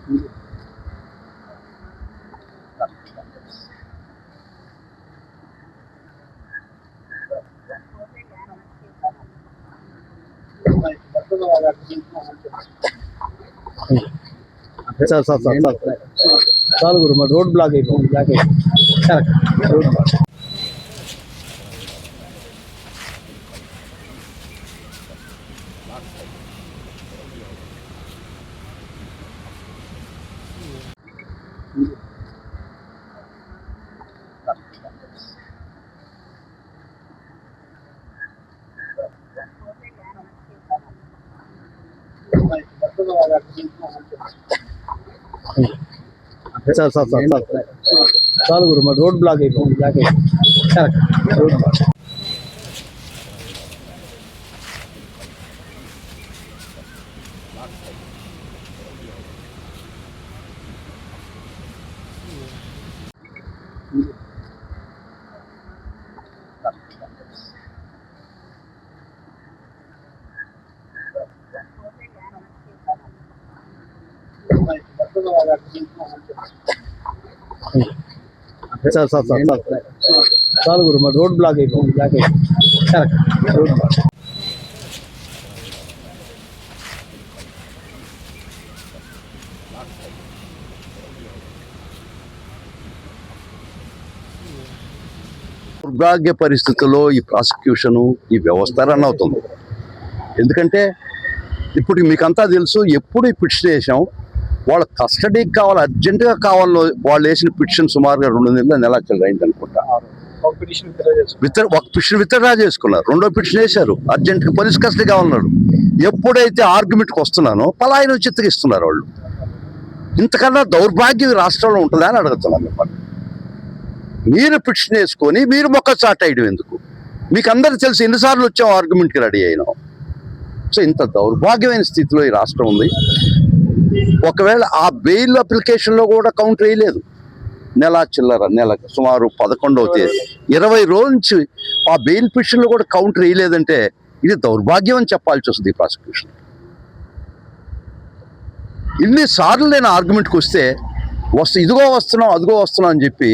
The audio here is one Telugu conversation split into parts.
సార్ సార్ సార్ సార్ చాలు గురు మరి రోడ్ బ్లాక్ అయిపోయింది. Correct road block. Sir sir sir sir చాలు గురు మరి రోడ్ బ్లాక్ అయిపోయింది. Correct road block. Sir sir sir sir చాలు గురు మరి రోడ్ బ్లాక్ అయిపోయింది. Correct road block. దుర్భాగ్య పరిస్థితుల్లో ఈ ప్రాసిక్యూషను ఈ వ్యవస్థ రన్ అవుతుంది. ఎందుకంటే ఇప్పుడు మీకంతా తెలుసు, ఎప్పుడు ఈ పిటిషన్ వేసాం వాళ్ళ కస్టడీకి కావాలి, అర్జెంటుగా కావాలో వాళ్ళు వేసిన పిటిషన్ సుమారుగా 2 నెలల అయింది అనుకుంటా. ఒక పిటిషన్ విత్డ్రా చేసుకున్నారు, రెండో పిటిషన్ వేశారు, అర్జెంటుగా పోలీస్ కస్టడీ కావాలన్నారు. ఎప్పుడైతే ఆర్గ్యుమెంట్కి వస్తున్నానో పలాయన చిత్తగిస్తున్నారు వాళ్ళు. ఇంతకన్నా దౌర్భాగ్యం రాష్ట్రంలో ఉంటుందా అని అడుగుతున్నాను మిమ్మల్ని. మీరు పిటిషన్ వేసుకొని మీరు మొక్క చాట్ అయ్యడం ఎందుకు? మీకు అందరూ తెలుసు ఎన్నిసార్లు వచ్చాం ఆర్గ్యుమెంట్కి రెడీ అయినాం. సో ఇంత దౌర్భాగ్యమైన స్థితిలో ఈ రాష్ట్రం ఉంది. ఒకవేళ ఆ బెయిల్ అప్లికేషన్లో కూడా కౌంటర్ వేయలేదు. నెలకు సుమారు 11వ తేదీ 20 రోజుల నుంచి ఆ బెయిల్ పిటిషన్లో కూడా కౌంటర్ వేయలేదంటే ఇది దౌర్భాగ్యం అని చెప్పాల్సి వస్తుంది ఈ ప్రాసిక్యూషన్. ఇన్నిసార్లు నేను ఆర్గ్యుమెంట్కి వస్తే ఇదిగో వస్తున్నాం అదిగో వస్తున్నాం అని చెప్పి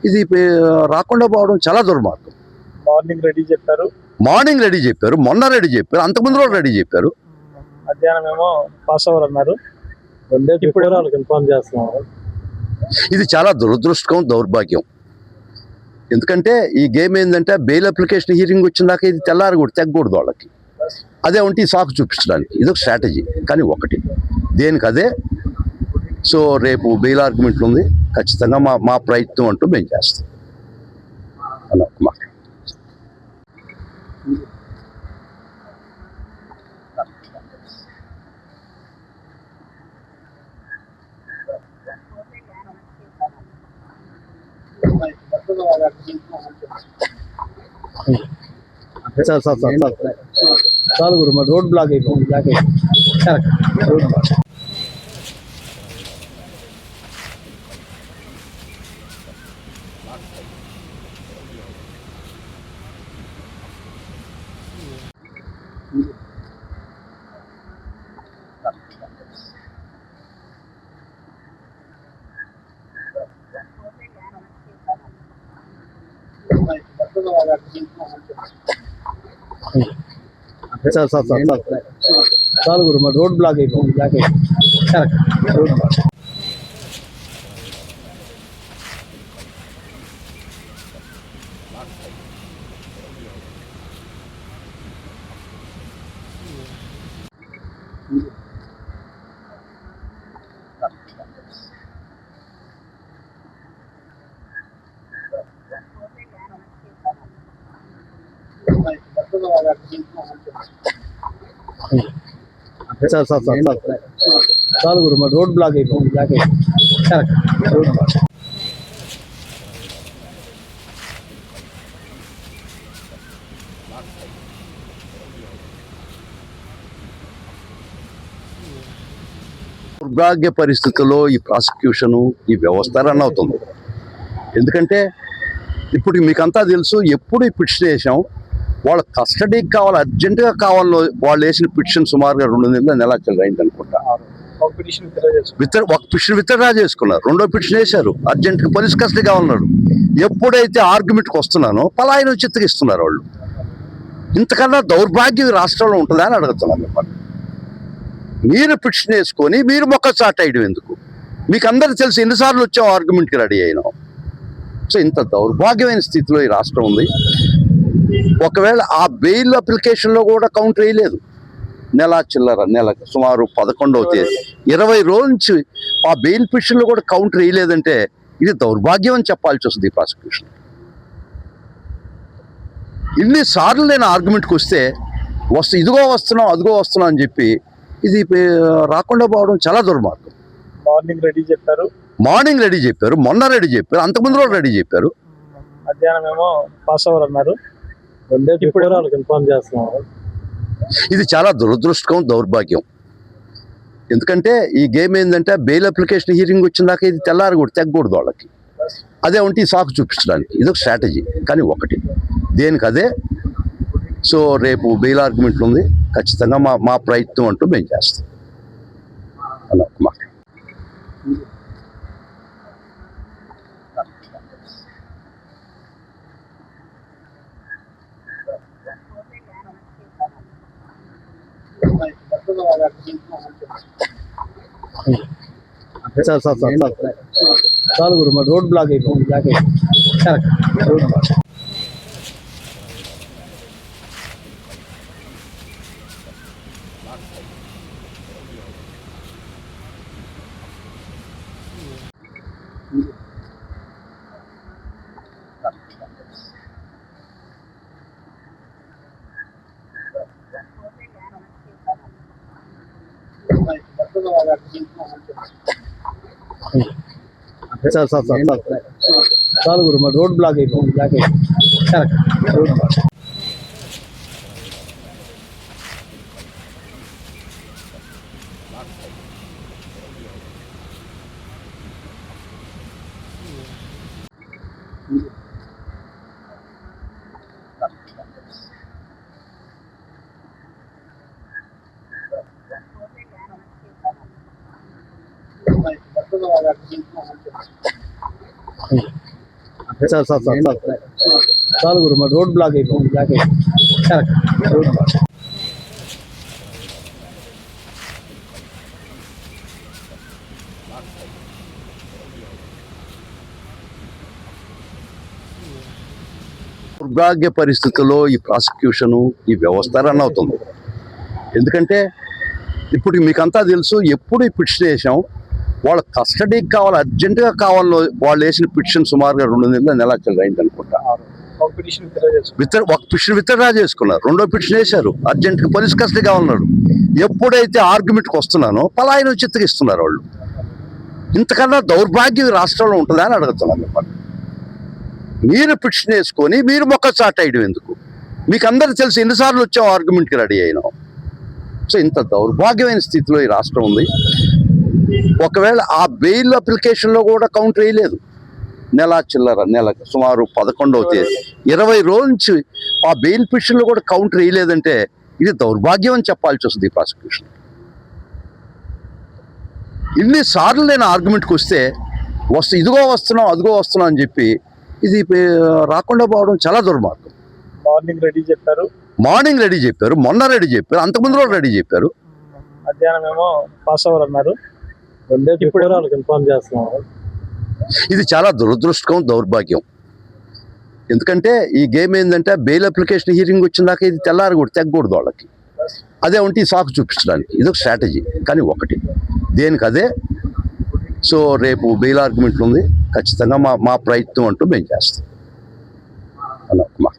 ఇది రాకుండా పోవడం చాలా దుర్మార్గం. మార్నింగ్ రెడీ చెప్పారు, మొన్న రెడీ చెప్పారు, అంతకుముందు రోజు రెడీ చెప్పారు, మధ్యాహ్నం ఏమో పాస్ ఓవర్ అన్నారు, ఇప్పుడు వాళ్ళకి ఇన్ఫార్మ్ చేస్తున్నారు. ఇది చాలా దురదృష్టకం, దౌర్భాగ్యం. ఎందుకంటే ఈ గేమ్ ఏంటంటే బెయిల్ అప్లికేషన్ హీరింగ్ వచ్చిందాక ఇది తెగకూడదు వాళ్ళకి. అదే ఉంటే ఈ సాకు చూపించడానికి ఇదొక స్ట్రాటజీ. కానీ ఒకటి దేనికి అదే. సో రేపు బెయిల్ ఆర్గ్యుమెంట్లు ఉంది, ఖచ్చితంగా మా ప్రయత్నం అంటూ మేము చేస్తాం అలా మాట. సార్ సార్ సార్ సార్ చాలు గురు మరి రోడ్ బ్లాక్ అయిపోయింది. Correct road block. Sir sir sir sir చాలు గురు మరి రోడ్ బ్లాక్ అయిపోయింది. Correct road block. Sir sir sir sir చాలు గురు మరి రోడ్ బ్లాక్ అయిపోయింది. Correct road block. దుర్భాగ్య పరిస్థితుల్లో ఈ ప్రాసిక్యూషను ఈ వ్యవస్థ రన్ అవుతుంది. ఎందుకంటే ఇప్పుడు మీకంతా తెలుసు, ఎప్పుడు ఈ పిటిషన్ వేసాం వాళ్ళ కస్టడీకి కావాలి, అర్జెంటుగా కావాలో వాళ్ళు వేసిన పిటిషన్ సుమారుగా 2 నెలల అయింది అనుకుంటా. ఒక పిటిషన్ విత్డ్రా చేసుకున్నారు. ఒక పిటిషన్ విత్డ్రా చేసుకున్నారు, రెండో పిటిషన్ వేశారు, అర్జెంట్గా పోలీస్ కస్టడీ కావాలన్నాడు. ఎప్పుడైతే ఆర్గ్యుమెంట్కి వస్తున్నానో పలాయనం చిత్తగిస్తున్నారు వాళ్ళు. ఇంతకన్నా దౌర్భాగ్యం ఈ రాష్ట్రంలో ఉంటుందా అని అడుగుతున్నాను మిమ్మల్ని. మీరు పిటిషన్ వేసుకొని మీరు మొక్క చాటేయడం ఎందుకు? మీకు అందరికి తెలిసి ఎన్నిసార్లు వచ్చాం ఆర్గ్యుమెంట్కి రెడీ అయినాం. సో ఇంత దౌర్భాగ్యమైన స్థితిలో ఈ రాష్ట్రం ఉంది. ఒకవేళ ఆ బెయిల్ అప్లికేషన్లో కూడా కౌంటర్ వేయలేదు. నెలకు సుమారు 11వ తేదీ 20 రోజుల నుంచి ఆ బెయిల్ పిటిషన్లో కూడా కౌంటర్ వేయలేదంటే ఇది దౌర్భాగ్యం అని చెప్పాల్సి వస్తుంది ఈ ప్రాసిక్యూషన్. ఇన్నిసార్లు నేను ఆర్గ్యుమెంట్కి వస్తే ఇదిగో వస్తున్నాం అదిగో వస్తున్నాం అని చెప్పి ఇది రాకుండా పోవడం చాలా దుర్మార్గం. మార్నింగ్ రెడీ చెప్పారు, మొన్న రెడీ చెప్పారు, అంతకుముందు రోజు రెడీ చెప్పారు, మధ్యాహ్నం ఏమో పాస్ ఓవర్ అన్నారు, ఇప్పుడు వాళ్ళకి ఇన్ఫార్మ్ చేస్తున్నారు. ఇది చాలా దురదృష్టకం, దౌర్భాగ్యం. ఎందుకంటే ఈ గేమ్ ఏంటంటే బెయిల్ అప్లికేషన్ హీరింగ్ వచ్చిందాక ఇది తెగ్గకూడదు వాళ్ళకి. అదే ఉంటే ఈ సాకు చూపించడానికి ఇదొక స్ట్రాటజీ. కానీ ఒకటి దేనికి అదే. సో రేపు బెయిల్ ఆర్గ్యుమెంట్లు ఉంది, ఖచ్చితంగా మా ప్రయత్నం అంటూ మేము చేస్తాం అలా మాట. చాలు గురు, మరి రోడ్ బ్లాక్ అయిపోయింది. Road block. చాలు గురు, మరి రోడ్ బ్లాక్ అయిపోయింది. Road block. చాలు గురు, మరి రోడ్ బ్లాక్ అయిపోయింది. Road block. దుర్భాగ్య పరిస్థితుల్లో ఈ ప్రాసిక్యూషను ఈ వ్యవస్థ రన్ అవుతుంది. ఎందుకంటే ఇప్పుడు మీకంతా తెలుసు, ఎప్పుడు ఈ పిటిషన్ వేసాం వాళ్ళ కస్టడీకి కావాలి, అర్జెంటుగా కావాలని వాళ్ళు వేసిన పిటిషన్ సుమారుగా 2 నెలలు అయింది అనుకుంటా. ఒక పిటిషన్ విత్డ్రా చేసుకున్నారు, రెండో పిటిషన్ వేశారు, అర్జెంట్గా పోలీస్ కస్టడీ కావాలన్నాడు. ఎప్పుడైతే ఆర్గ్యుమెంట్కి వస్తున్నానో పలాయనం చిత్తగిస్తున్నారు వాళ్ళు. ఇంతకన్నా దౌర్భాగ్యం ఈ రాష్ట్రంలో ఉంటుందా అని అడుగుతున్నాను మిమ్మల్ని. మీరు పిటిషన్ వేసుకొని మీరు మొక్క చాటేయడం ఎందుకు? మీకు అందరికి తెలిసి ఎన్నిసార్లు వచ్చాం ఆర్గ్యుమెంట్కి రెడీ అయినాం. సో ఇంత దౌర్భాగ్యమైన స్థితిలో ఈ రాష్ట్రం ఉంది. ఒకవేళ ఆ బెయిల్ అప్లికేషన్లో కూడా కౌంటర్ వేయలేదు. నెలకు సుమారు 11వ తేదీ 20 రోజుల నుంచి ఆ బెయిల్ పిటిషన్లో కూడా కౌంటర్ వేయలేదంటే ఇది దౌర్భాగ్యం అని చెప్పాల్సి వస్తుంది ఈ ప్రాసిక్యూషన్. ఇన్నిసార్లు నేను ఆర్గ్యుమెంట్కి వస్తే ఇదిగో వస్తున్నాం అదిగో వస్తున్నాం అని చెప్పి ఇది రాకుండా పోవడం చాలా దుర్మార్గం. మార్నింగ్ రెడీ చెప్పారు, మొన్న రెడీ చెప్పారు, అంతకుముందు రోజు రెడీ చెప్పారు, మధ్యాహ్నం ఏమో పాస్ ఓవర్ అన్నారు, ఇప్పుడు వాళ్ళకి ఇన్ఫార్మ్ చేస్తున్నారు. ఇది చాలా దురదృష్టకం, దౌర్భాగ్యం. ఎందుకంటే ఈ గేమ్ ఏంటంటే బెయిల్ అప్లికేషన్ హీరింగ్ వచ్చిందాక ఇది తెగ్గకూడదు వాళ్ళకి. అదే ఉంటే ఈ సాకు చూపించడానికి ఇదొక స్ట్రాటజీ. కానీ ఒకటి దేనికి అదే. సో రేపు బెయిల్ ఆర్గ్యుమెంట్లు ఉంది, ఖచ్చితంగా మా ప్రయత్నం అంటూ మేము చేస్తాం అలా మాట.